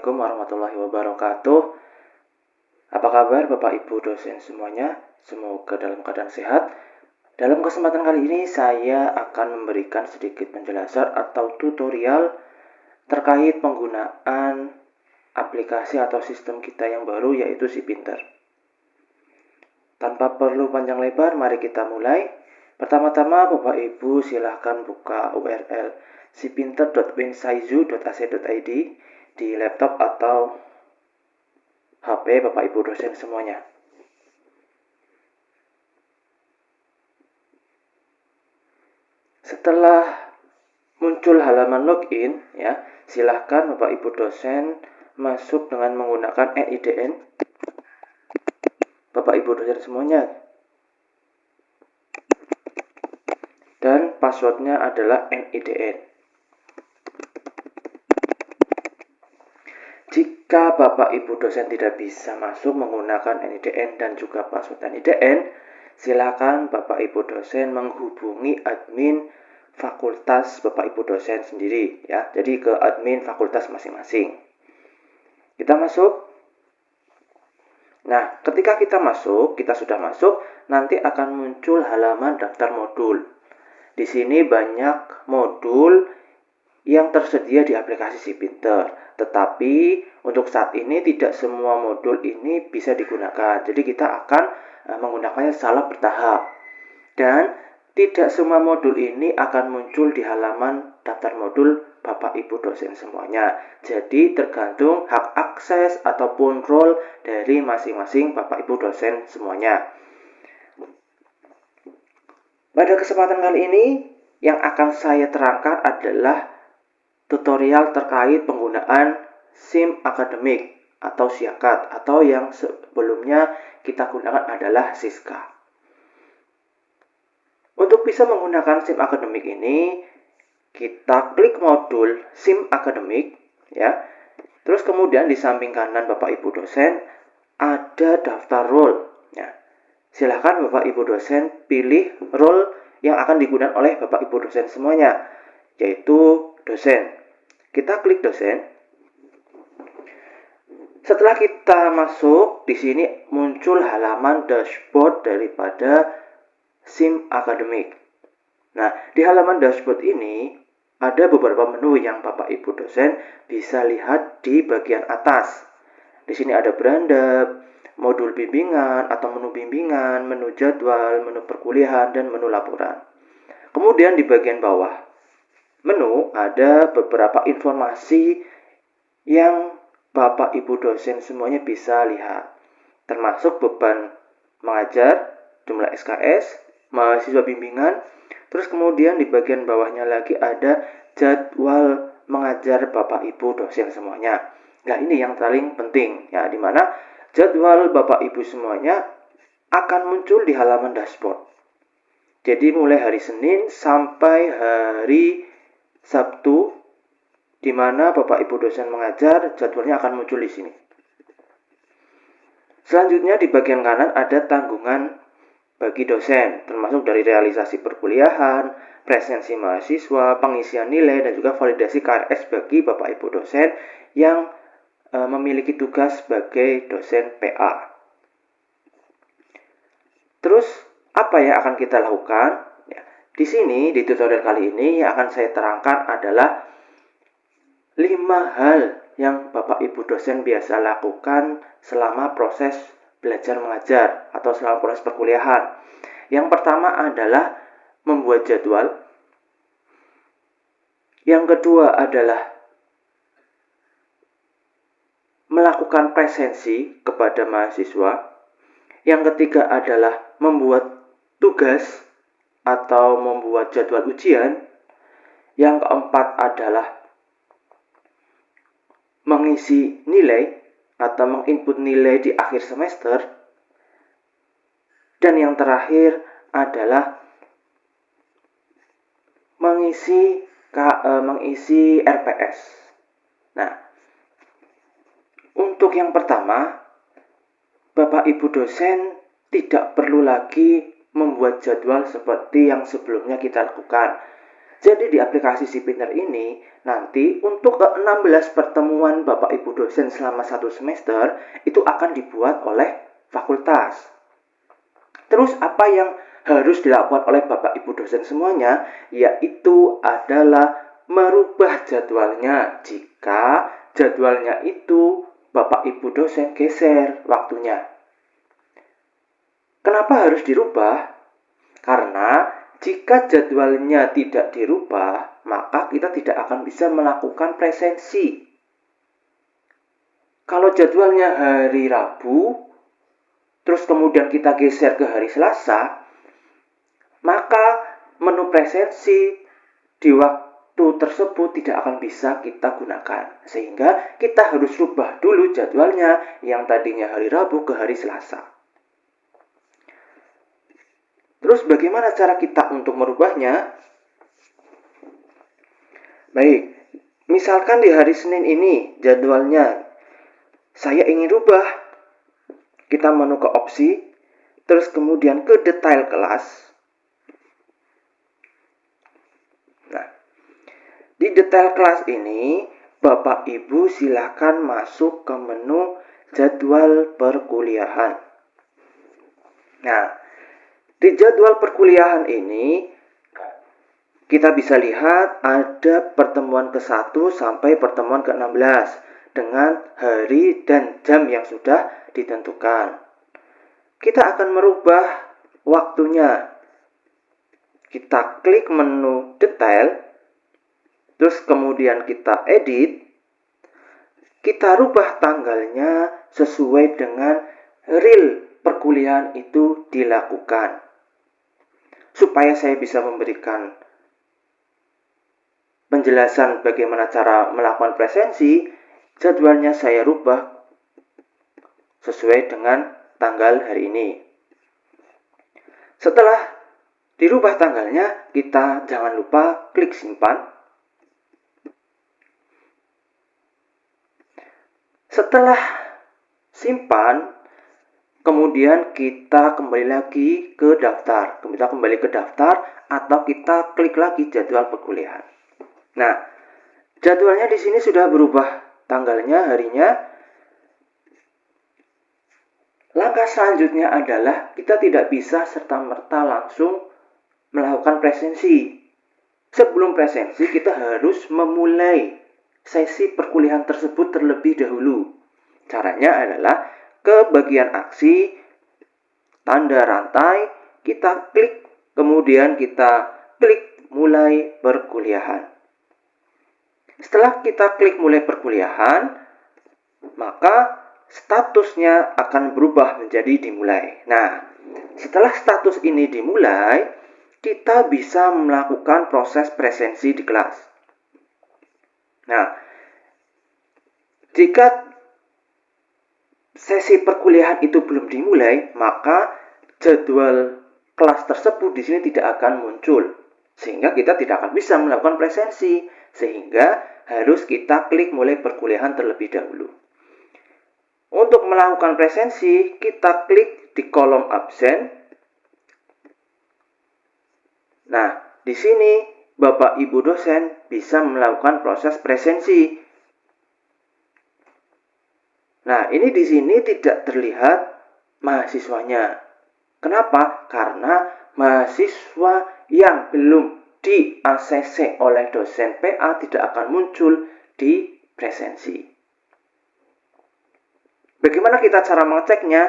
Assalamualaikum warahmatullahi wabarakatuh. Apa kabar Bapak Ibu dosen semuanya? Semoga dalam keadaan sehat. Dalam kesempatan kali ini saya akan memberikan sedikit penjelasan atau tutorial terkait penggunaan aplikasi atau sistem kita yang baru, yaitu SiPinter. Tanpa perlu panjang lebar, mari kita mulai. Pertama-tama Bapak Ibu silahkan buka URL sipinter.winsaizu.ac.id di laptop atau HP Bapak Ibu dosen semuanya. Setelah muncul halaman login, ya, silahkan Bapak Ibu dosen masuk dengan menggunakan NIDN. Bapak Ibu dosen semuanya. Dan passwordnya adalah NIDN. Jika Bapak Ibu dosen tidak bisa masuk menggunakan NIDN dan juga password NIDN, silakan Bapak Ibu dosen menghubungi admin fakultas Bapak Ibu dosen sendiri, ya. Jadi ke admin fakultas masing-masing. Kita masuk. Nah, ketika kita sudah masuk, nanti akan muncul halaman daftar modul. Di sini banyak modul yang tersedia di aplikasi SiPinter. Tetapi untuk saat ini tidak semua modul ini bisa digunakan. Jadi kita akan menggunakannya secara bertahap. Dan tidak semua modul ini akan muncul di halaman daftar modul Bapak Ibu dosen semuanya. Jadi tergantung hak akses ataupun role dari masing-masing Bapak Ibu dosen semuanya. Pada kesempatan kali ini yang akan saya terangkan adalah tutorial terkait penggunaan SIM akademik atau SIAKAT, atau yang sebelumnya kita gunakan adalah Siska. Untuk bisa menggunakan SIM akademik ini, kita klik modul SIM akademik, ya. Terus kemudian di samping kanan Bapak Ibu dosen ada daftar role, ya. Silakan Bapak Ibu dosen pilih role yang akan digunakan oleh Bapak Ibu dosen semuanya, yaitu dosen. Kita klik dosen. Setelah kita masuk, di sini muncul halaman dashboard daripada SIM akademik. Nah, di halaman dashboard ini ada beberapa menu yang Bapak Ibu dosen bisa lihat di bagian atas. Di sini ada beranda, modul bimbingan atau menu bimbingan, menu jadwal, menu perkuliahan, dan menu laporan. Kemudian di bagian bawah menu ada beberapa informasi yang Bapak Ibu dosen semuanya bisa lihat, termasuk beban mengajar, jumlah SKS, mahasiswa bimbingan. Terus kemudian di bagian bawahnya lagi ada jadwal mengajar Bapak Ibu dosen semuanya. Nah, ini yang paling penting, ya, di mana jadwal Bapak Ibu semuanya akan muncul di halaman dashboard. Jadi mulai hari Senin sampai hari Sabtu, di mana Bapak Ibu dosen mengajar, jadwalnya akan muncul di sini. Selanjutnya di bagian kanan ada tanggungan bagi dosen, termasuk dari realisasi perkuliahan, presensi mahasiswa, pengisian nilai, dan juga validasi KRS bagi Bapak Ibu dosen yang memiliki tugas sebagai dosen PA. Terus apa yang akan kita lakukan? Di sini, di tutorial kali ini yang akan saya terangkan adalah 5 hal yang Bapak Ibu dosen biasa lakukan selama proses belajar mengajar atau selama proses perkuliahan. Yang pertama adalah membuat jadwal. Yang kedua adalah melakukan presensi kepada mahasiswa. Yang ketiga adalah membuat tugas atau membuat jadwal ujian. Yang keempat adalah mengisi nilai atau menginput nilai di akhir semester. Dan yang terakhir adalah mengisi RPS. Nah, untuk yang pertama, Bapak Ibu dosen tidak perlu lagi membuat jadwal seperti yang sebelumnya kita lakukan. Jadi di aplikasi Cpinter ini nanti untuk ke-16 pertemuan Bapak Ibu dosen selama 1 semester itu akan dibuat oleh fakultas. Terus apa yang harus dilakukan oleh Bapak Ibu dosen semuanya? Yaitu adalah merubah jadwalnya jika jadwalnya itu Bapak Ibu dosen geser waktunya. Kenapa harus dirubah? Karena jika jadwalnya tidak dirubah, maka kita tidak akan bisa melakukan presensi. Kalau jadwalnya hari Rabu, terus kemudian kita geser ke hari Selasa, maka menu presensi di waktu tersebut tidak akan bisa kita gunakan. Sehingga kita harus rubah dulu jadwalnya yang tadinya hari Rabu ke hari Selasa. Terus bagaimana cara kita untuk merubahnya? Baik, misalkan di hari Senin ini jadwalnya saya ingin rubah. Kita menu ke opsi, terus kemudian ke detail kelas. Nah, di detail kelas ini Bapak Ibu silakan masuk ke menu jadwal perkuliahan. Nah, di jadwal perkuliahan ini, kita bisa lihat ada pertemuan ke-1 sampai pertemuan ke-16 dengan hari dan jam yang sudah ditentukan. Kita akan merubah waktunya. Kita klik menu detail, terus kemudian kita edit. Kita rubah tanggalnya sesuai dengan real perkuliahan itu dilakukan. Supaya saya bisa memberikan penjelasan bagaimana cara melakukan presensi, jadwalnya saya rubah sesuai dengan tanggal hari ini. Setelah dirubah tanggalnya, kita jangan lupa klik simpan. Setelah simpan, kemudian kita kembali lagi ke daftar. Kita kembali ke daftar atau kita klik lagi jadwal perkuliahan. Nah, jadwalnya di sini sudah berubah tanggalnya, harinya. Langkah selanjutnya adalah kita tidak bisa serta-merta langsung melakukan presensi. Sebelum presensi kita harus memulai sesi perkuliahan tersebut terlebih dahulu. Caranya adalah ke bagian aksi, tanda rantai, kita klik, kemudian kita klik mulai perkuliahan. Setelah kita klik mulai perkuliahan, maka statusnya akan berubah menjadi dimulai. Nah, setelah status ini dimulai, kita bisa melakukan proses presensi di kelas. Nah, jika sesi perkuliahan itu belum dimulai, maka jadwal kelas tersebut di sini tidak akan muncul, sehingga kita tidak akan bisa melakukan presensi, sehingga harus kita klik mulai perkuliahan terlebih dahulu. Untuk melakukan presensi, kita klik di kolom absen. Nah, di sini Bapak Ibu dosen bisa melakukan proses presensi. Nah, ini di sini tidak terlihat mahasiswanya. Kenapa? Karena mahasiswa yang belum di ACC oleh dosen PA tidak akan muncul di presensi. Bagaimana kita cara mengeceknya?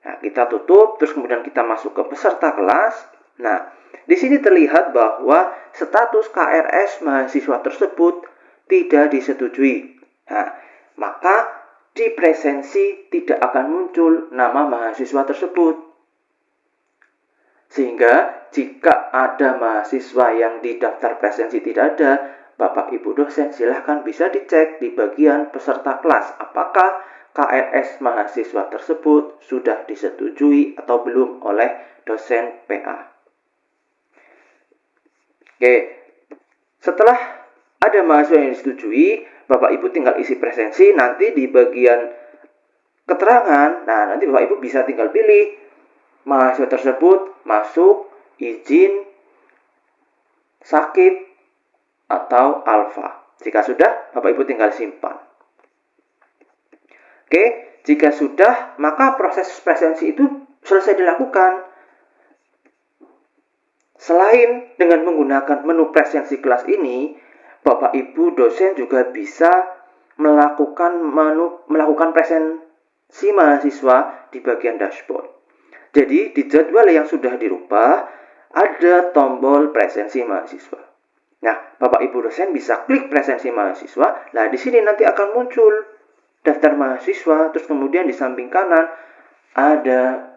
Nah, kita tutup, terus kemudian kita masuk ke peserta kelas. Nah, di sini terlihat bahwa status KRS mahasiswa tersebut tidak disetujui. Nah, maka di presensi tidak akan muncul nama mahasiswa tersebut. Sehingga jika ada mahasiswa yang di daftar presensi tidak ada, Bapak Ibu dosen silahkan bisa dicek di bagian peserta kelas apakah KRS mahasiswa tersebut sudah disetujui atau belum oleh dosen PA. Oke, setelah ada mahasiswa yang disetujui, Bapak Ibu tinggal isi presensi, nanti di bagian keterangan, nah nanti Bapak Ibu bisa tinggal pilih mahasiswa tersebut masuk, izin, sakit, atau alfa. Jika sudah, Bapak Ibu tinggal simpan. Oke, jika sudah, maka proses presensi itu selesai dilakukan. Selain dengan menggunakan menu presensi kelas ini, Bapak Ibu dosen juga bisa melakukan presensi mahasiswa di bagian dashboard. Jadi di jadwal yang sudah dirubah ada tombol presensi mahasiswa. Nah, Bapak Ibu dosen bisa klik presensi mahasiswa. Nah, di sini nanti akan muncul daftar mahasiswa, terus kemudian di samping kanan ada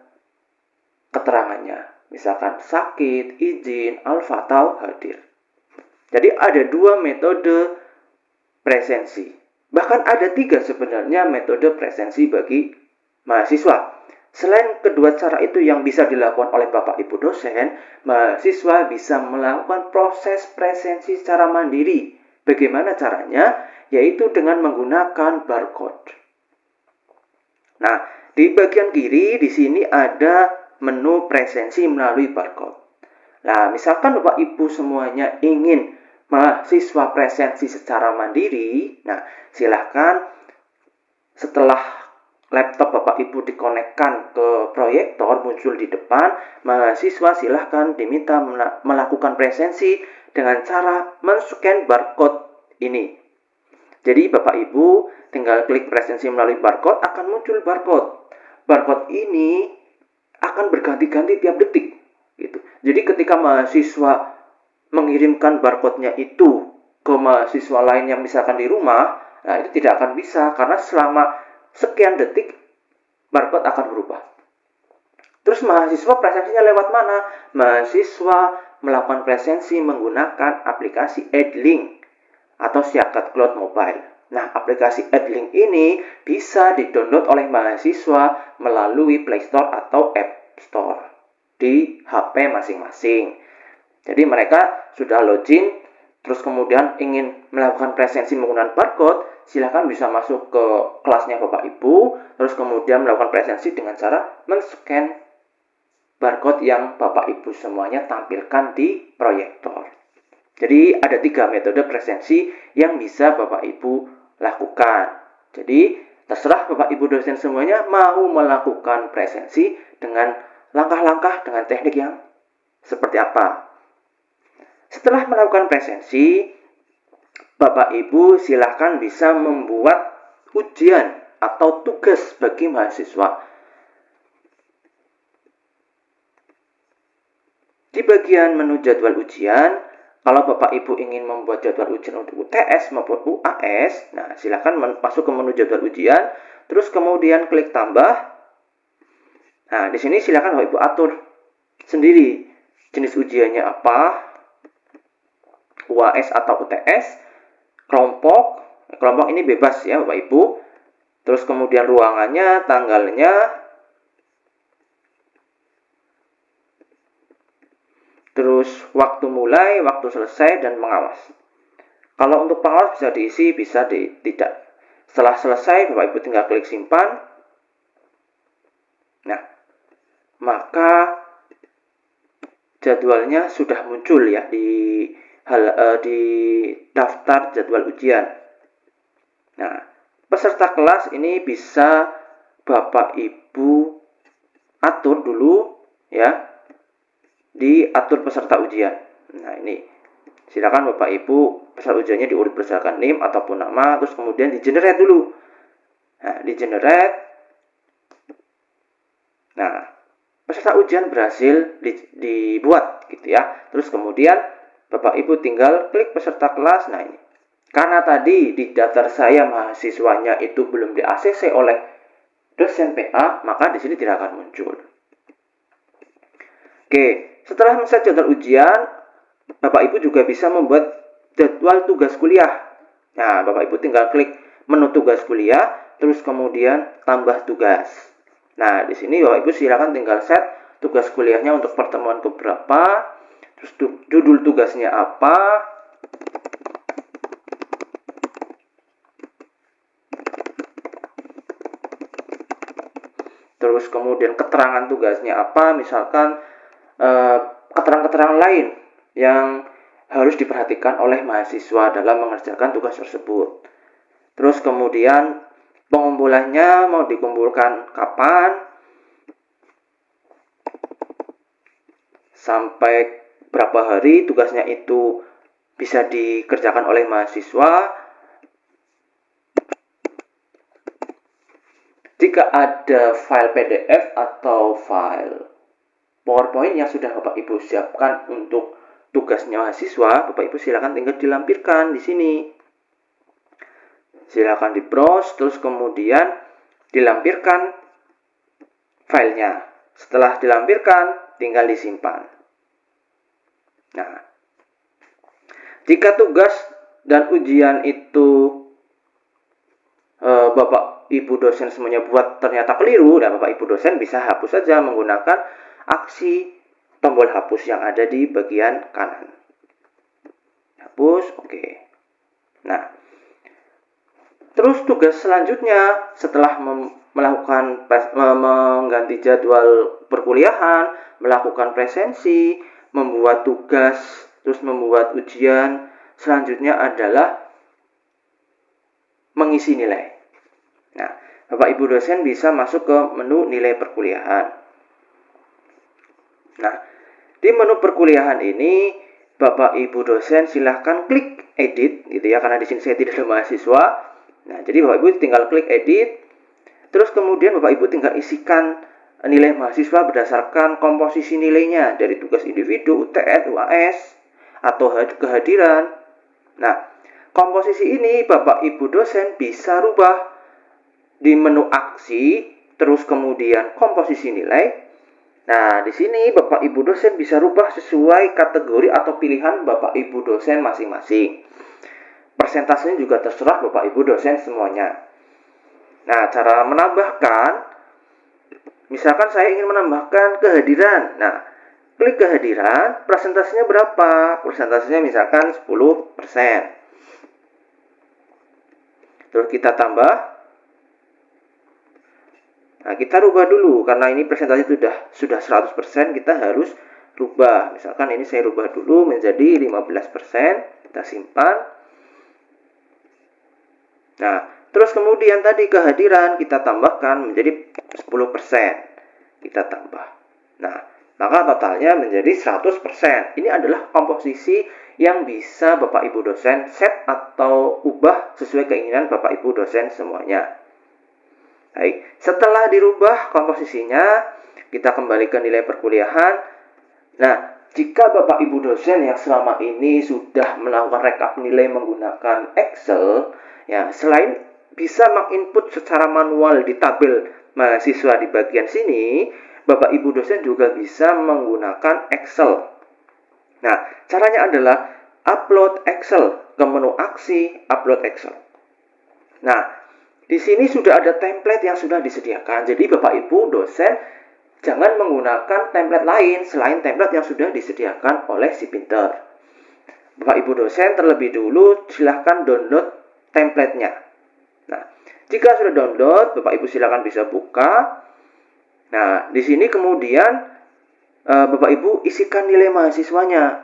keterangannya. Misalkan sakit, izin, alfa, atau hadir. Jadi ada 2 metode presensi. Bahkan ada 3 sebenarnya metode presensi bagi mahasiswa. Selain kedua cara itu yang bisa dilakukan oleh Bapak Ibu dosen, mahasiswa bisa melakukan proses presensi secara mandiri. Bagaimana caranya? Yaitu dengan menggunakan barcode. Nah, di bagian kiri di sini ada menu presensi melalui barcode. Nah, misalkan Bapak Ibu semuanya ingin mahasiswa presensi secara mandiri, nah silahkan setelah laptop Bapak Ibu dikonekkan ke proyektor muncul di depan, mahasiswa silahkan diminta melakukan presensi dengan cara men-scan barcode ini. Jadi Bapak Ibu tinggal klik presensi melalui barcode, akan muncul barcode. Barcode ini akan berganti-ganti tiap detik. Gitu. Jadi ketika mahasiswa mengirimkan barcode-nya itu ke mahasiswa lain yang misalkan di rumah, nah itu tidak akan bisa karena selama sekian detik barcode akan berubah. Terus mahasiswa presensinya lewat mana? Mahasiswa melakukan presensi menggunakan aplikasi Edlink atau Siakat Cloud Mobile. Nah, aplikasi Edlink ini bisa didownload oleh mahasiswa melalui Play Store atau App Store di HP masing-masing. Jadi mereka sudah login, terus kemudian ingin melakukan presensi menggunakan barcode, silakan bisa masuk ke kelasnya Bapak Ibu, terus kemudian melakukan presensi dengan cara men-scan barcode yang Bapak Ibu semuanya tampilkan di proyektor. Jadi ada 3 metode presensi yang bisa Bapak Ibu lakukan. Jadi terserah Bapak Ibu dosen semuanya mau melakukan presensi dengan langkah-langkah dengan teknik yang seperti apa. Setelah melakukan presensi, Bapak Ibu silahkan bisa membuat ujian atau tugas bagi mahasiswa. Di bagian menu jadwal ujian, kalau Bapak Ibu ingin membuat jadwal ujian untuk UTS maupun UAS, nah silakan masuk ke menu jadwal ujian, terus kemudian klik tambah. Nah, di sini silakan Bapak Ibu atur sendiri jenis ujiannya apa, UAS atau UTS, kelompok ini bebas ya Bapak Ibu. Terus kemudian ruangannya, tanggalnya, terus waktu mulai, waktu selesai, dan pengawas. Kalau untuk pengawas bisa diisi, bisa tidak. Setelah selesai, Bapak Ibu tinggal klik simpan. Nah, maka jadwalnya sudah muncul ya di daftar jadwal ujian. Nah, peserta kelas ini bisa Bapak Ibu atur dulu ya, diatur peserta ujian. Nah, ini silakan Bapak Ibu peserta ujiannya diurut berdasarkan NIM ataupun nama, terus kemudian di generate dulu. Nah, di generate. Nah, peserta ujian berhasil dibuat gitu ya. Terus kemudian Bapak Ibu tinggal klik peserta kelas. Nah, ini. Karena tadi di daftar saya mahasiswanya itu belum di-ACC oleh dosen PA, maka di sini tidak akan muncul. Oke, setelah men-set jadwal ujian, Bapak Ibu juga bisa membuat jadwal tugas kuliah. Nah, Bapak Ibu tinggal klik menu tugas kuliah, terus kemudian tambah tugas. Nah, di sini Bapak Ibu silakan tinggal set tugas kuliahnya untuk pertemuan keberapa, terus judul tugasnya apa, terus kemudian keterangan tugasnya apa, misalkan keterangan-keterangan lain yang harus diperhatikan oleh mahasiswa dalam mengerjakan tugas tersebut. Terus kemudian pengumpulannya mau dikumpulkan kapan, sampai berapa hari tugasnya itu bisa dikerjakan oleh mahasiswa. Jika ada file PDF atau file PowerPoint yang sudah Bapak Ibu siapkan untuk tugasnya mahasiswa, Bapak Ibu silakan tinggal dilampirkan di sini. Silakan di browse, terus kemudian dilampirkan filenya. Setelah dilampirkan, tinggal disimpan. Nah, jika tugas dan ujian itu Bapak Ibu dosen semuanya buat ternyata keliru, dan Bapak Ibu dosen bisa hapus saja menggunakan aksi tombol hapus yang ada di bagian kanan. Hapus, oke. Nah, terus tugas selanjutnya setelah melakukan mengganti jadwal perkuliahan, melakukan presensi, membuat tugas, terus membuat ujian, selanjutnya adalah mengisi nilai. Nah, Bapak Ibu dosen bisa masuk ke menu nilai perkuliahan. Nah, di menu perkuliahan ini Bapak Ibu dosen silahkan klik edit gitu ya, karena di sini saya tidak ada mahasiswa. Nah, jadi Bapak Ibu tinggal klik edit, terus kemudian Bapak Ibu tinggal isikan nilai mahasiswa berdasarkan komposisi nilainya dari tugas individu, UTS, UAS, atau kehadiran. Nah, komposisi ini Bapak Ibu dosen bisa rubah di menu aksi, terus kemudian komposisi nilai. Nah, di sini Bapak Ibu dosen bisa rubah sesuai kategori atau pilihan Bapak Ibu dosen masing-masing. Persentasenya juga terserah Bapak Ibu dosen semuanya. Nah, cara menambahkan, misalkan saya ingin menambahkan kehadiran. Nah, klik kehadiran, presentasinya berapa? Presentasinya misalkan 10%. Terus kita tambah. Nah, kita rubah dulu karena ini presentasi sudah 100%, kita harus rubah. Misalkan ini saya rubah dulu menjadi 15%, kita simpan. Nah, terus kemudian tadi kehadiran kita tambahkan menjadi 10%. Kita tambah. Nah, maka totalnya menjadi 100%. Ini adalah komposisi yang bisa Bapak Ibu dosen set atau ubah sesuai keinginan Bapak Ibu dosen semuanya. Baik, setelah dirubah komposisinya, kita kembali ke nilai perkuliahan. Nah, jika Bapak Ibu dosen yang selama ini sudah melakukan rekap nilai menggunakan Excel, ya, selain bisa menginput secara manual di tabel mahasiswa di bagian sini, Bapak Ibu dosen juga bisa menggunakan Excel. Nah, caranya adalah upload Excel ke menu aksi, upload Excel. Nah, di sini sudah ada template yang sudah disediakan. Jadi Bapak Ibu dosen jangan menggunakan template lain selain template yang sudah disediakan oleh si Pinter. Bapak Ibu dosen terlebih dulu silahkan download template-nya. Nah, jika sudah download, Bapak Ibu silahkan bisa buka. Nah, di sini kemudian Bapak Ibu isikan nilai mahasiswanya,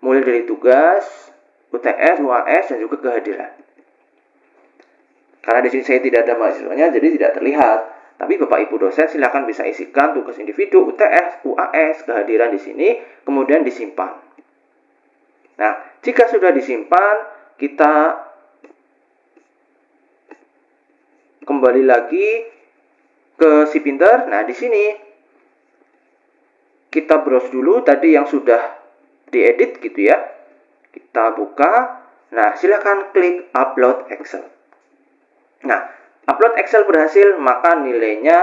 mulai dari tugas, UTS, UAS, dan juga kehadiran. Karena di sini saya tidak ada mahasiswanya, jadi tidak terlihat. Tapi Bapak Ibu dosen silakan bisa isikan tugas individu, UTS, UAS, kehadiran di sini, kemudian disimpan. Nah, jika sudah disimpan, kita kembali lagi ke si Pinter. Nah, di sini kita browse dulu tadi yang sudah diedit gitu ya. Kita buka. Nah, silakan klik upload Excel. Nah, upload Excel berhasil, maka nilainya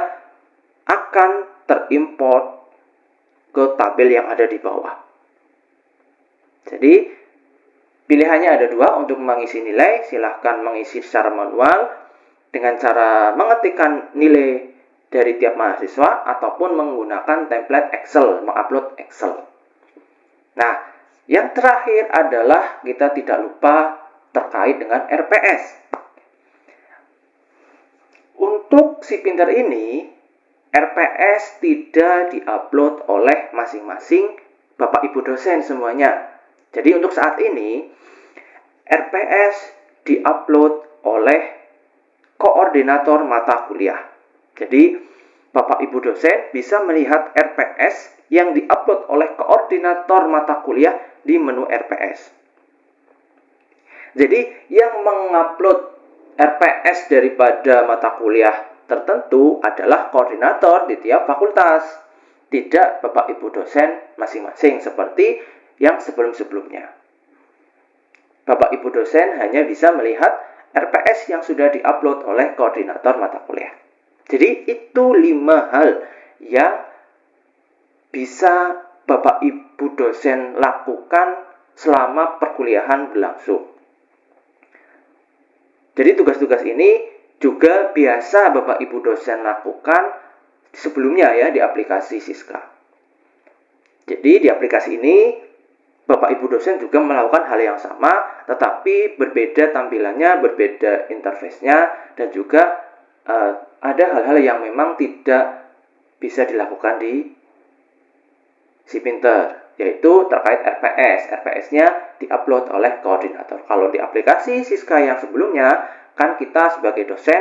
akan terimport ke tabel yang ada di bawah. Jadi, pilihannya ada dua untuk mengisi nilai. Silahkan mengisi secara manual dengan cara mengetikkan nilai dari tiap mahasiswa ataupun menggunakan template Excel, mengupload Excel. Nah, yang terakhir adalah kita tidak lupa terkait dengan RPS. Untuk si Pinter ini, RPS tidak diupload oleh masing-masing Bapak Ibu dosen semuanya. Jadi untuk saat ini RPS diupload oleh koordinator mata kuliah. Jadi Bapak Ibu dosen bisa melihat RPS yang diupload oleh koordinator mata kuliah di menu RPS. Jadi yang mengupload RPS daripada mata kuliah tertentu adalah koordinator di tiap fakultas, tidak Bapak Ibu dosen masing-masing seperti yang sebelum-sebelumnya. Bapak Ibu dosen hanya bisa melihat RPS yang sudah diupload oleh koordinator mata kuliah. Jadi itu 5 hal yang bisa Bapak Ibu dosen lakukan selama perkuliahan berlangsung. Jadi tugas-tugas ini juga biasa Bapak Ibu dosen lakukan sebelumnya ya di aplikasi Siska. Jadi di aplikasi ini Bapak Ibu dosen juga melakukan hal yang sama, tetapi berbeda tampilannya, berbeda interface-nya, dan juga ada hal-hal yang memang tidak bisa dilakukan di SIPinter, yaitu terkait RPS. RPS-nya diupload oleh koordinator. Kalau di aplikasi Siska yang sebelumnya, kan kita sebagai dosen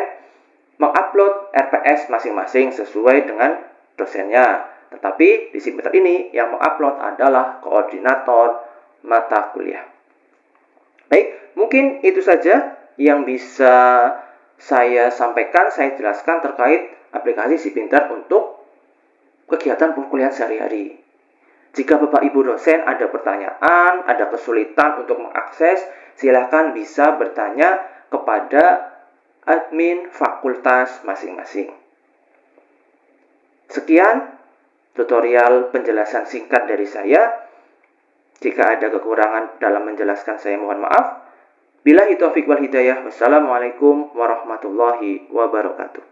mengupload RPS masing-masing sesuai dengan dosennya. Tetapi di SIPinter ini yang mengupload adalah koordinator mata kuliah. Baik, mungkin itu saja yang bisa saya sampaikan, saya jelaskan terkait aplikasi SIPinter untuk kegiatan perkuliahan sehari-hari. Jika Bapak Ibu dosen ada pertanyaan, ada kesulitan untuk mengakses, silakan bisa bertanya kepada admin fakultas masing-masing. Sekian tutorial penjelasan singkat dari saya. Jika ada kekurangan dalam menjelaskan, saya mohon maaf. Billahi taufiq wal hidayah. Wassalamualaikum warahmatullahi wabarakatuh.